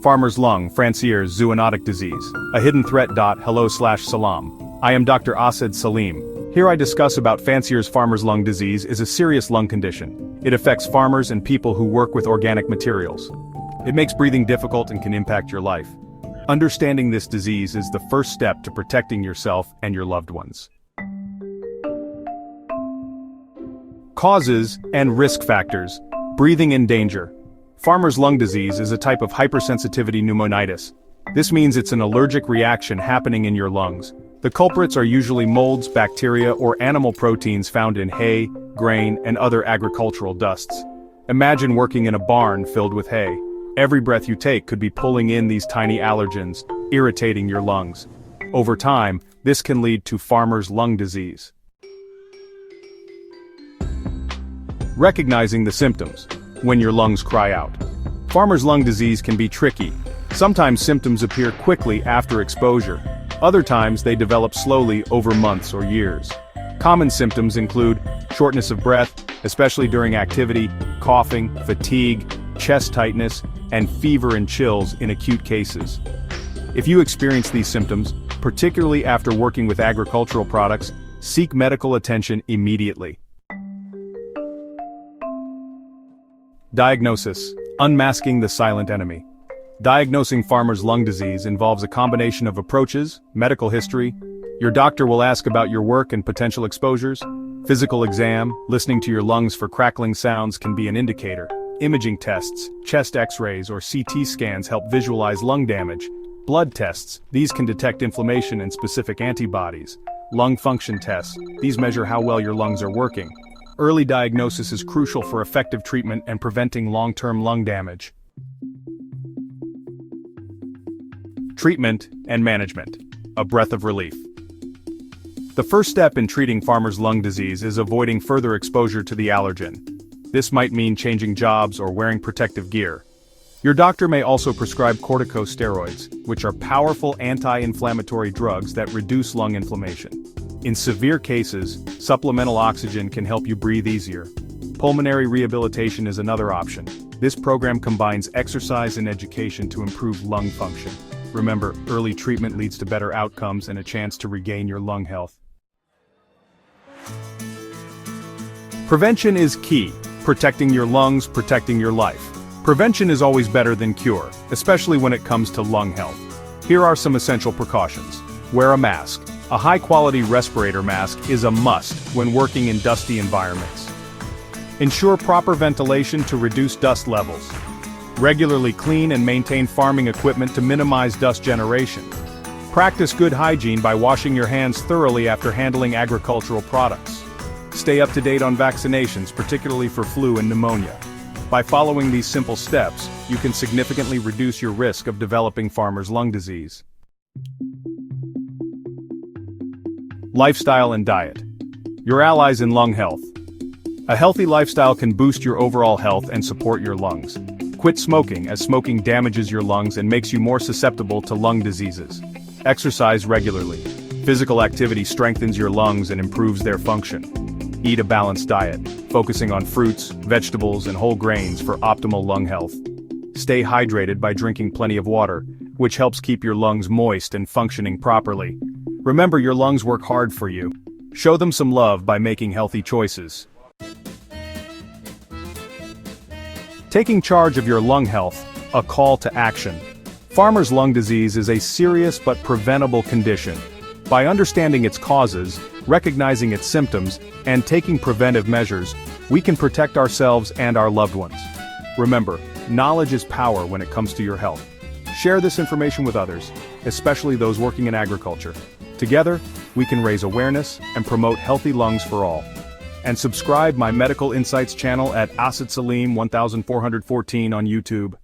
Farmer's lung, fancier, zoonotic disease, a hidden threat. Hello/salam. I am Dr. Asad Saleem. Here I discuss about fancier's farmer's lung disease is a serious lung condition. It affects farmers and people who work with organic materials. It makes breathing difficult and can impact your life. Understanding this disease is the first step to protecting yourself and your loved ones. Causes and risk factors. Breathing in danger. Farmer's lung disease is a type of hypersensitivity pneumonitis. This means it's an allergic reaction happening in your lungs. The culprits are usually molds, bacteria, or animal proteins found in hay, grain, and other agricultural dusts. Imagine working in a barn filled with hay. Every breath you take could be pulling in these tiny allergens, irritating your lungs. Over time, this can lead to farmer's lung disease. Recognizing the symptoms. When your lungs cry out. Farmer's lung disease can be tricky. Sometimes symptoms appear quickly after exposure. Other times they develop slowly over months or years. Common symptoms include shortness of breath, especially during activity, coughing, fatigue, chest tightness, and fever and chills in acute cases. If you experience these symptoms, particularly after working with agricultural products, seek medical attention immediately. Diagnosis. Unmasking the silent enemy. Diagnosing farmer's lung disease involves a combination of approaches, medical history. Your doctor will ask about your work and potential exposures. Physical exam, listening to your lungs for crackling sounds can be an indicator. Imaging tests, chest x-rays or CT scans help visualize lung damage. Blood tests, these can detect inflammation and specific antibodies. Lung function tests, these measure how well your lungs are working. Early diagnosis is crucial for effective treatment and preventing long-term lung damage. Treatment and management. A breath of relief. The first step in treating farmer's lung disease is avoiding further exposure to the allergen. This might mean changing jobs or wearing protective gear. Your doctor may also prescribe corticosteroids, which are powerful anti-inflammatory drugs that reduce lung inflammation. In severe cases, supplemental oxygen can help you breathe easier. Pulmonary rehabilitation is another option. This program combines exercise and education to improve lung function. Remember, early treatment leads to better outcomes and a chance to regain your lung health. Prevention is key. Protecting your lungs, protecting your life. Prevention is always better than cure, especially when it comes to lung health. Here are some essential precautions. Wear a mask. A high-quality respirator mask is a must when working in dusty environments. Ensure proper ventilation to reduce dust levels. Regularly clean and maintain farming equipment to minimize dust generation. Practice good hygiene by washing your hands thoroughly after handling agricultural products. Stay up to date on vaccinations, particularly for flu and pneumonia. By following these simple steps, you can significantly reduce your risk of developing farmer's lung disease. Lifestyle and diet. Your allies in lung health. A healthy lifestyle can boost your overall health and support your lungs. Quit smoking, as smoking damages your lungs and makes you more susceptible to lung diseases. Exercise regularly. Physical activity strengthens your lungs and improves their function. Eat a balanced diet, focusing on fruits, vegetables, and whole grains for optimal lung health. Stay hydrated by drinking plenty of water, which helps keep your lungs moist and functioning properly. Remember, your lungs work hard for you. Show them some love by making healthy choices. Taking charge of your lung health, a call to action. Farmer's lung disease is a serious but preventable condition. By understanding its causes, recognizing its symptoms, and taking preventive measures, we can protect ourselves and our loved ones. Remember, knowledge is power when it comes to your health. Share this information with others, especially those working in agriculture. Together, we can raise awareness and promote healthy lungs for all. And subscribe my Medical Insights channel at Asad Saleem 1414 on YouTube.